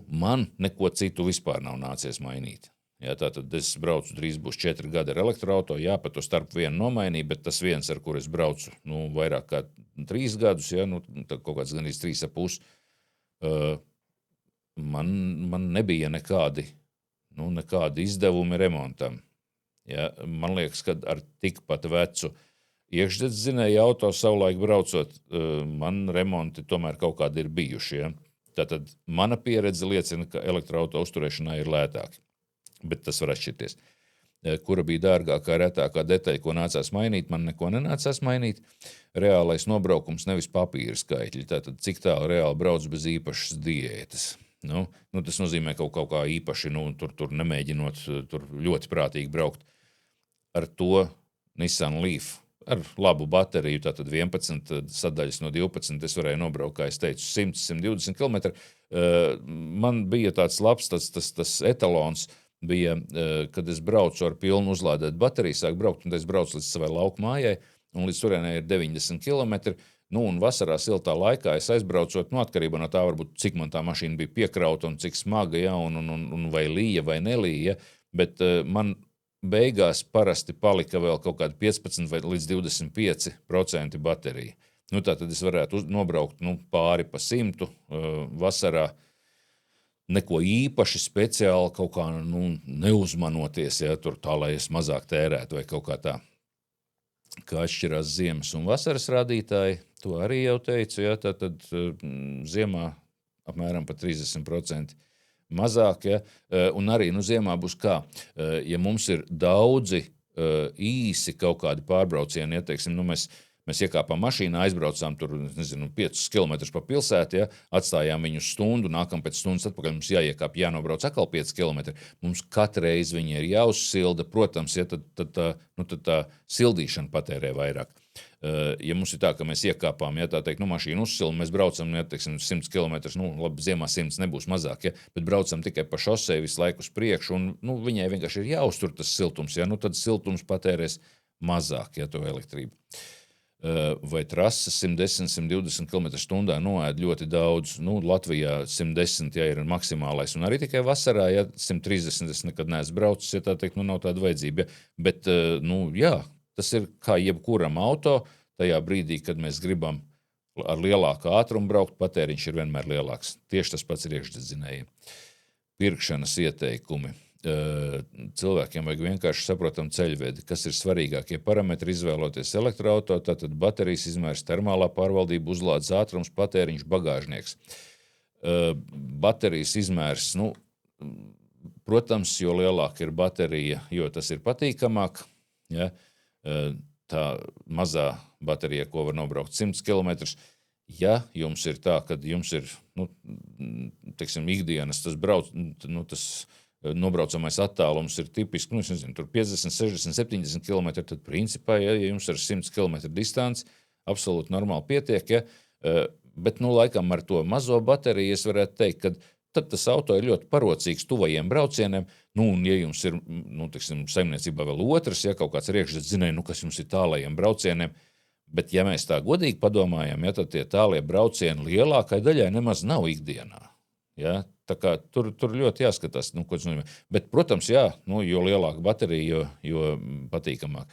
Man neko citu vispār nav nācies mainīt. Ja, tātad es braucu, drīz būs 4 gadi ar elektroauto, jā, pa to starp vienu nomainīju, bet tas viens, ar kur es braucu, vairāk kā 3 gadus, ja, kaut kāds gan 3,5. Man nebija nekādi izdevumi remontam. Ja, man liekas, ka ar tikpat vecu iekšzemes dzinēju auto savulaik braucot, man remonti tomēr kaut kādi ir bijuši. Ja. Tātad mana pieredze liecina, ka elektroauto uzturēšanā ir lētāki, bet tas var atšķirties. Kura bija dārgākā, retākā detaļa, ko nācās mainīt, man neko nenācās mainīt. Reālais nobraukums, nevis papīra skaitļi. Tātad, cik tālu reāli brauc bez īpašas diētas. Tas nozīmē kaut kā īpaši, tur nemēģinot tur ļoti prātīgi braukt. Ar to Nissan Leaf, ar labu bateriju, tātad 11 sadaļas no 12, es varēju nobraukt, kā es teicu, 100-120 km. Man bija tāds labs, tas etalons, bija, kad es braucu ar pilnu uzlādētu bateriju, sāku braukt, un es braucu līdz savai lauku mājai, un līdz turienei ir 90 km. Un vasarā siltā laikā es aizbraucot, atkarībā no tā, varbūt, cik man tā mašīna bija piekrauta un cik smaga, ja, un vai līja vai nelīja, bet man beigās parasti palika vēl kaut kādi 15 vai līdz 25% baterija. Tātad es varētu nobraukt pāri pa 100 vasarā, neko īpaši speciāli kaut kā neuzmanoties, ja, tur tā, lai es mazāk tērētu vai kaut kā tā. Kā atšķirās ziemas un vasaras rādītāji, to arī jau teicu, ja, tad ziemā apmēram pa 30% mazāk, ja, un arī ziemā būs kā, ja mums ir daudzi īsi kaut kādi pārbraucieni, ja, teiksim, mēs iekāpām mašīnā, aizbraucām tur, 5 km pa pilsētu, ja, atstājām viņu stundu, nākam pēc stundas atpakaļ, mums jāiekāp, jānobrauc atkal 5 km. Mums katru reizi viņi ir jāuzsilda, protams, ja, tad tā sildīšana patērē vairāk. Ja mums ir tā, ka mēs iekāpām, ja tā teikt, mašīnu uzsilda, mēs braucam, ja, teiksim, 100 km, labi, ziemā 100 nebūs mazāk, ja, bet braucam tikai pa šosei visu laiku uz priekšu, un viņai vienkārši ir jāuztur tas siltums, ja, tad siltums patērēs mazāk, ja, to elektrību. Vai trases 110-120 km/h noēd ļoti daudz. Latvijā 110 ja, ir maksimālais, un arī tikai vasarā, ja 130 es nekad neesmu braucis, ja tā teikt, nav tāda vajadzība. Ja. Bet, jā, tas ir kā jebkuram auto, tajā brīdī, kad mēs gribam ar lielāku ātrumu braukt, patēriņš ir vienmēr lielāks. Tieši tas pats ir iekšdedzinējiem. Pirkšanas ieteikumi. Cilvēkiem vajag vienkārši saprotam ceļvedi, kas ir svarīgākie parametri izvēloties elektroauto, tātad baterijas izmērs, termālā pārvaldība, uzlādes ātrums, patēriņš, bagāžnieks. Baterijas izmērs, protams, jo lielāka ir baterija, jo tas ir patīkamāk. Ja? Tā mazā baterija, ko var nobraukt 100 km, ja jums ir tā, kad jums ir, teiksim, ikdienas tas brauc, tas nobraucamais attālums ir tipiski, tur 50, 60, 70 km, tad principā, ja jums ir 100 km distanci, absolūti normāli pietiek, ja, bet, laikam ar to mazo bateriju es varētu teikt, ka tad tas auto ir ļoti parocīgs tuvajiem braucieniem, un ja jums ir, teiksim, saimniecībā vēl otrs, ja kaut kāds iekšdedzinēji, kas jums ir tālajiem braucieniem, bet ja mēs tā godīgi padomājam, ja, tad tie tālie braucieni lielākai daļai nemaz nav ikdienā, ja. Tā kā tur ļoti jāskatās, ko tas nozīmē. Bet, protams, jā, jo lielāka baterija, jo patīkamāk.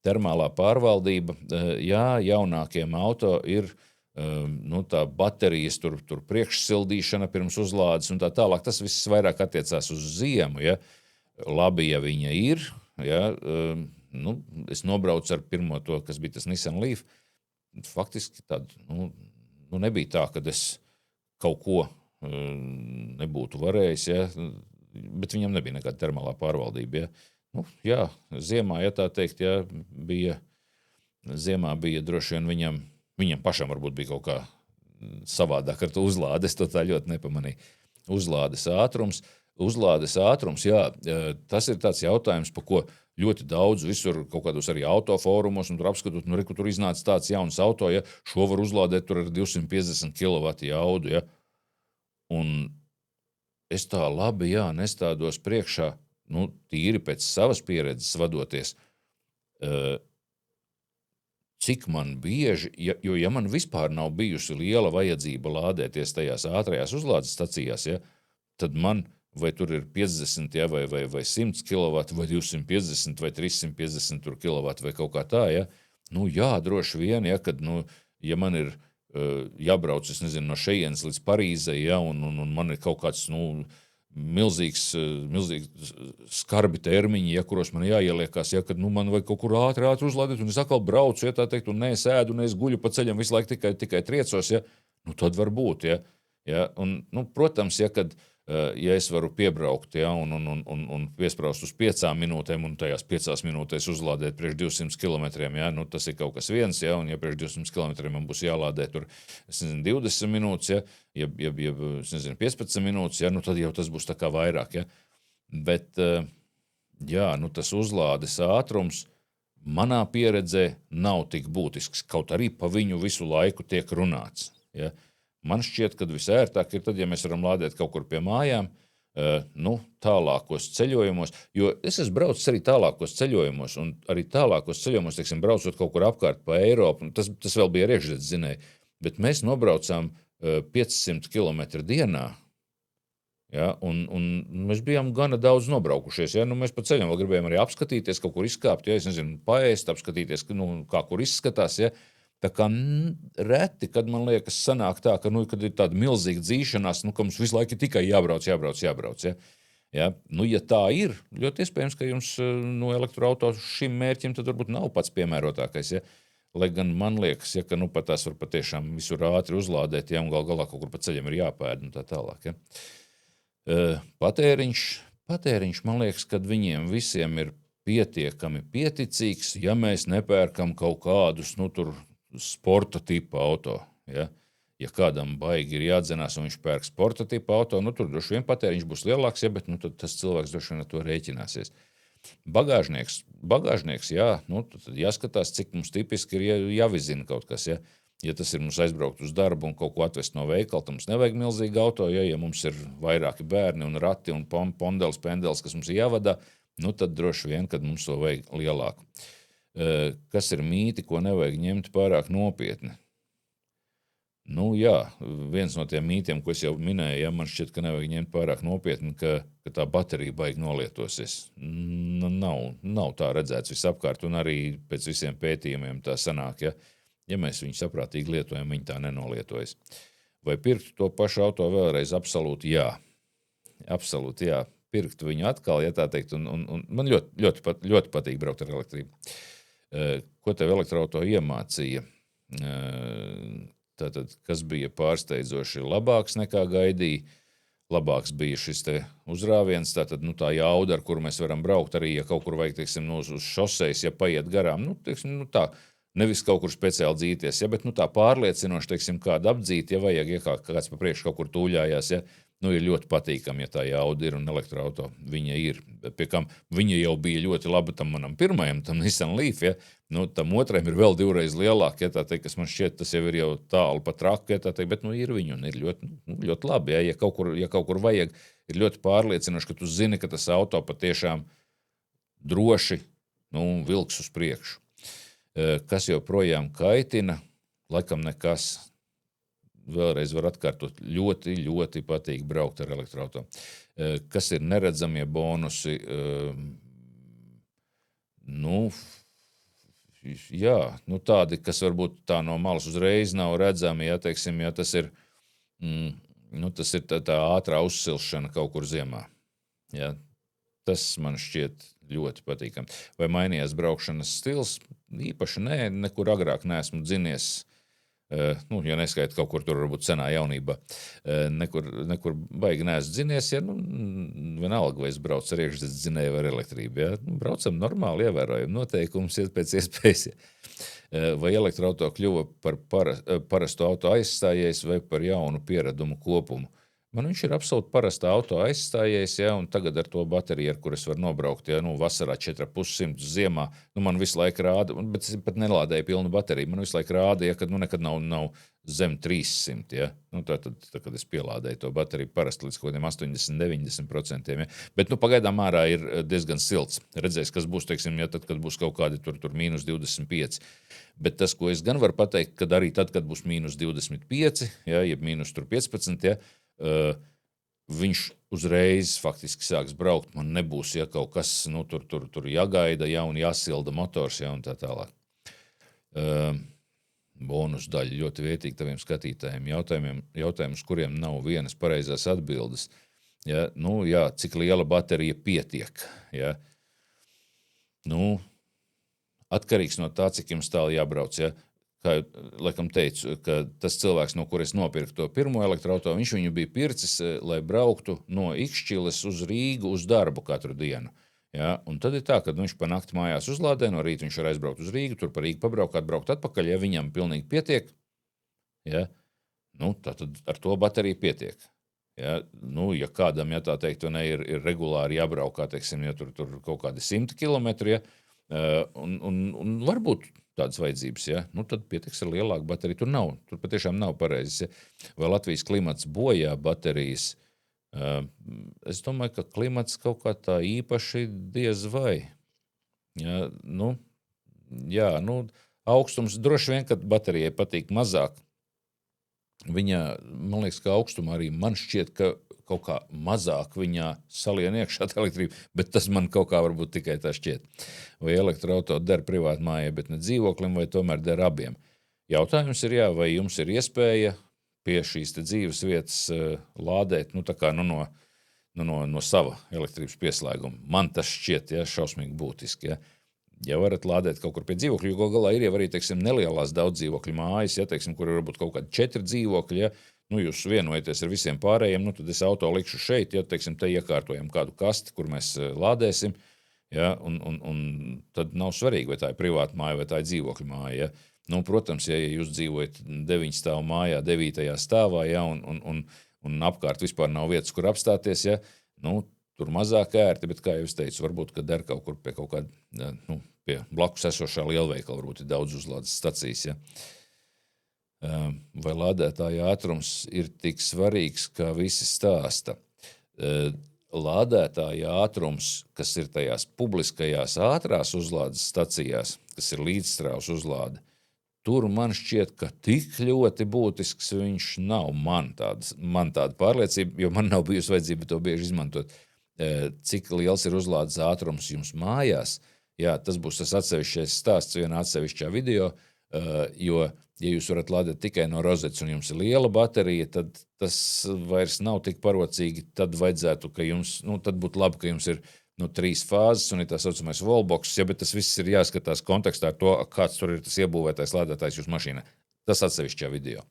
Termālā pārvaldība, jā, jaunākiem auto ir tā baterijas tur priekšsildīšana pirms uzlādes un tā tālāk. Tas viss vairāk attiecās uz ziemu, ja. Labi, ja viņa ir, ja. Es nobraucu ar pirmo to, kas bija tas Nissan Leaf. Faktiski tāda, nebija tā, kad es kaut ko nebūtu varējis, ja, bet viņam nebija nekāda termālā pārvaldība. Ja. Jā, ziemā, ja tā teikt, ja, ziemā bija droši vien viņam pašam varbūt bija kaut kā savādāk ar to uzlādi, es to tā ļoti nepamanīju. Uzlādes ātrums, jā, tas ir tāds jautājums, pa ko ļoti daudz visur kaut kādos arī autofórumos, un tur apskatot, tur iznāca tāds jauns auto, ja, šo var uzlādēt tur ar 250 kW jaudu, ja. Un es tā labi, jā, nestādos priekšā, tīri pēc savas pieredzes vadoties, cik man bieži, jo ja man vispār nav bijusi liela vajadzība lādēties tajās ātrajās uzlādes stacijās, ja, tad man vai tur ir 50 ja, vai 100 kW, vai 250 vai 350 kW vai kaut kā tā, ja, jā, droši vien, ja, kad, ja man ir jābrauc, es nezinu, no šejienes līdz Parīzei, ja, un man ir kaut kāds, milzīgs skarbi termiņi, ja, kuros man jāieliekās, ja, kad, man vajag kaut kur ātri uzlādēt, un es atkal braucu, ja, tā teikt, un neesēdu, un es guļu pa ceļam visu laiku tikai triecos, ja, tad var būt, ja. Ja? Un, protams, ja es varu piebraukt un piespraust uz 5 minūtēm un tajās 5 minūtēs uzlādēt priekš 200 kilometriem, ja? Tas ir kaut kas viens, ja? Un ja priekš 200 kilometriem man būs jālādē tur, 20 minūtes, ja? Jeb 15 minūtes, ja? Tad jau tas būs tā kā vairāk. Ja? Bet, tas uzlādes ātrums manā pieredzē nav tik būtisks, kaut arī pa viņu visu laiku tiek runāts. Ja? Man šķiet, ka visērtāk ir tad, ja mēs varam lādēt kaut kur pie mājām, tālākos ceļojumos, jo es esmu braucis arī tālākos ceļojumos, un arī tālākos ceļojumos, teiksim, braucot kaut kur apkārt pa Eiropu, tas vēl bija iekšzemes zinēji, bet mēs nobraucām 500 km dienā, ja, un mēs bijām gana daudz nobraukušies, ja, mēs pa ceļam vēl gribējām arī apskatīties, kaut kur izkāpt, ja, es nezinu, paēst, apskatīties, kā kur izskatās, ja. Tā kā reti, kad man liekas sanāk tā, ka, kad ir tāda milzīga dzīšanās, ka mums visu laiku ir tikai jābrauc. Ja? Ja? Ja tā ir, ļoti iespējams, ka jums elektroauto šim mērķim tad varbūt nav pats piemērotākais. Ja? Lai gan man liekas, ja, ka pat tās var patiešām visur ātri uzlādēt, ja, un galā kaut kur pa ceļam ir jāpēd un tā tālāk. Ja? Patēriņš, man liekas, kad viņiem visiem ir pietiekami pieticīgs, ja mēs nepērkam kaut kādus, tur sporta tipa auto. Ja? Ja kādam baigi ir jādzenās un viņš pērk sporta tipa auto, tur droši vien patēriņš būs lielāks, ja, bet tad tas cilvēks droši vien ar to rēķināsies. Bagāžnieks, jā, tad jāskatās, cik mums tipiski ir jāvizina kaut kas. Ja? Ja tas ir mums aizbraukt uz darbu un kaut ko atvest no veikala, tad mums nevajag milzīgu auto. Ja mums ir vairāki bērni un rati un pondelis, pendelis, kas mums ir jāvadā, tad droši vien, kad mums to vajag lielāku. Kas ir mīti, ko nevajag ņemt pārāk nopietni? Viens no tiem mītiem, ko es jau minēju, ja man šķiet, ka nevajag ņemt pārāk nopietni, ka tā baterija baigi nolietosies. Nav tā redzēts visapkārt, un arī pēc visiem pētījumiem tā sanāk, ja mēs viņu saprātīgi lietojam, viņi tā nenolietojas. Vai pirkt to pašu auto vēlreiz? Absolūti jā. Absolūti jā. Pirkt viņu atkal, ja tā teikt, un man ļoti patīk braukt ar elektrību. Ko tev elektroauto iemācīja? Tātad, kas bija pārsteidzoši labāks nekā gaidīja? Labāks bija šis te uzrāviens, tātad tā jauda, ar kuru mēs varam braukt arī, ja kaut kur vajag, teiksim, uz šoseis, ja paiet garām, tā, nevis kaut kur speciāli dzīties, ja, bet tā pārliecinoši, teiksim, kādu apdzīt, ja vajag, ja kāds pa priekšu kaut kur tūļājās, ja, ir ļoti patīkami, ja tā jauda ir un elektroauto viņa ir. Pie kam viņa jau bija ļoti laba tam manam pirmajam, tam Nissan Leaf, ja, tam otrajam ir vēl 2 reizes lielāk, ja tā teikt, kas man šķiet, tas jau ir jau tālu pa traku, ja tā teikt, bet ir viņa un ir ļoti labi, ja kaut kur vajag, ir ļoti pārliecinoši, ka tu zini, ka tas auto patiešām droši, vilks uz priekšu. Kas joprojām kaitina, laikam nekas. Vēlreiz var atkārtot, ļoti, ļoti patīk braukt ar elektroauto. Kas ir neredzamie bonusi? Tādi, kas varbūt tā no malas uzreiz nav redzami, ja, teiksim, ja tas ir, tas ir tā ātrā uzsilšana kaut kur ziemā. Ja, tas man šķiet ļoti patīkami. Vai mainījās braukšanas stils? Īpaši nē, nekur agrāk neesmu dzinies. Ja neskaita kaut kur tur varbūt senā jaunībā, nekur baigi neesmu dzinies, ja, vienalga, vai es braucu ar iekšzemes dzinēju vai ar elektrību, ja, braucam normāli, ievērojam noteikumus, pēc iespējas, ja. Vai elektroauto kļuva par parastu auto aizstājējs vai par jaunu pieradumu kopumu? Man viņš ir absolūti parasta auto aizstājējs, ja, un tagad ar to bateriju, ar kur es varu nobraukt, ja, vasarā 4,500 ziemā, man visu laiku rāda, bet es pat nelādēju pilnu bateriju, man visu laiku rāda, ja, kad nekad nav zem 300, ja, tad, kad es pielādēju to bateriju parasti līdz kaut kādiem 80-90%, ja, bet, pagaidām ārā ir diezgan silts, redzēs, kas būs, teiksim, ja tad, kad būs kaut kādi tur -25, bet tas, ko es gan varu pateikt, kad arī tad, kad būs -25, ja, jeb -15, ja, viņš uzreiz faktiski sāks braukt, man nebūs, ja kaut kas, tur jāgaida, ja, un jāsilda motors, ja, un tā tālāk. Bonus daļa ļoti vietīgi taviem skatītājiem jautājumiem, uz kuriem nav vienas pareizās atbildes. Ja, jā, cik liela baterija pietiek, ja. Atkarīgs no tā, cik jums tālu jābrauc, ja. kā laikam teicu, ka tas cilvēks, no kuras nopirku to pirmo elektroauto, viņš viņu bija pircis, lai brauktu no Ikšķiles uz Rīgu uz darbu katru dienu. Ja, un tad ir tā, ka viņš pa nakti mājās uzlādē, no rīta viņš var aizbraukt uz Rīgu, tur pa Rīgu pabraukt, atbraukt atpakaļ, ja viņam pilnīgi pietiek, ja, tad ar to bateriju pietiek. Ja, ja kādam, ja tā teikt, ir regulāri jābraukā, teiksim, ja tur kaut kādi 100 kilometri, ja, un varbūt tādas vajadzības, ja, tad pietiks ar lielāku bateriju. Tur patiešām nav pareizes. Ja. Vai Latvijas klimats bojā baterijas? Es domāju, ka klimats kaut kā tā īpaši diez vai. Ja, augstums droši vien, kad baterijai patīk mazāk. Viņa, man liekas, ka augstumā arī man šķiet, ka kaut kā mazāk viņā salien iekšā tā elektrība, bet tas man kaut kā varbūt tikai tā šķiet. Vai elektroauto der privāti mājai, bet ne dzīvoklim, vai tomēr der abiem. Jautājums ir, vai jums ir iespēja pie šīs te dzīves vietas lādēt, no sava elektrības pieslēguma. Man tas šķiet, šausmīgi būtiski, Ja varat lādēt kaut kur pie dzīvokļu, jo galā ir jau arī, teiksim, nelielās daudz dzīvokļu mājas, teiksim, kur ir varbūt kaut kādi 4 dzīvokļi, jūs vienojaties ar visiem pārējiem, tad es auto likšu šeit, teiksim, te iekārtojam kādu kasti, kur mēs lādēsim, un tad nav svarīgi, vai tā ir privāta māja, vai tā ir dzīvokļu māja, Protams, ja jūs dzīvojat 9 stāvu mājā, 9. stāvā, un apkārt vispār nav vietas, kur apstāties, tur mazāk ērti, bet, kā jau es teicu, varbūt, ka der kaut kur pie kaut kāda, pie blakus esošā lielveikala, varbūt ir daudz uzlādes stacijas, Vai lādētāja ātrums ir tik svarīgs, kā visi stāsta? Lādētāja ātrums, kas ir tajās publiskajās ātrās uzlādes stacijās, kas ir līdzstrāvas uzlāde, tur man šķiet, ka tik ļoti būtisks viņš nav. Man tāda pārliecība, jo man nav bijusi vajadzība to bieži izmantot. Cik liels ir uzlādes ātrums jums mājās, tas būs tas atsevišķais stāsts vienā atsevišķā video, jo, ja jūs varat lādēt tikai no rozetes un jums ir liela baterija, tad tas vairs nav tik parocīgi, tad vajadzētu, ka jums, tad būtu labi, ka jums ir 3 fāzes un ir tā saucamais wallbox, bet tas viss ir jāskatās kontekstā ar to, kāds tur ir tas iebūvētais lādētājs jūsu mašīnā. Tas atsevišķā video.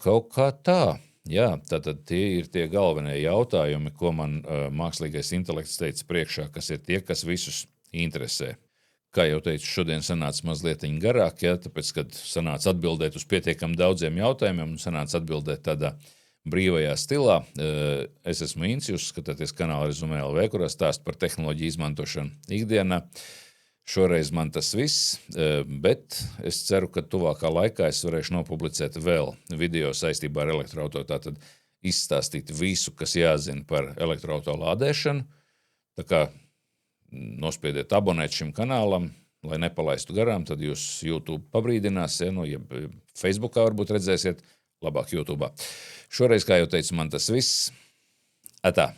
Kaut kā tā. Tātad tie ir tie galvenie jautājumi, ko man mākslīgais intelekts teica priekšā, kas ir tie, kas visus interesē. Kā jau teicu, šodien sanāca mazliet garāk, tāpēc, kad sanāca atbildēt uz pietiekam daudziem jautājumiem un sanāca atbildēt tādā brīvajā stilā. Es esmu Inci, jūs skatāties kanāla Rezumē LV, kurā stāst par tehnoloģiju izmantošanu ikdienā. Šoreiz man tas viss, bet es ceru, ka tuvākā laikā es varēšu nopublicēt vēl video saistībā ar elektroauto, tātad izstāstīt visu, kas jāzina par elektroauto lādēšanu. Tā kā nospiediet abonēt šim kanālam, lai nepalaistu garām, tad jūs YouTube pabrīdinās, ja Facebookā varbūt redzēsiet, labāk YouTube'ā. Šoreiz, kā jau teicu, man tas viss. Atā!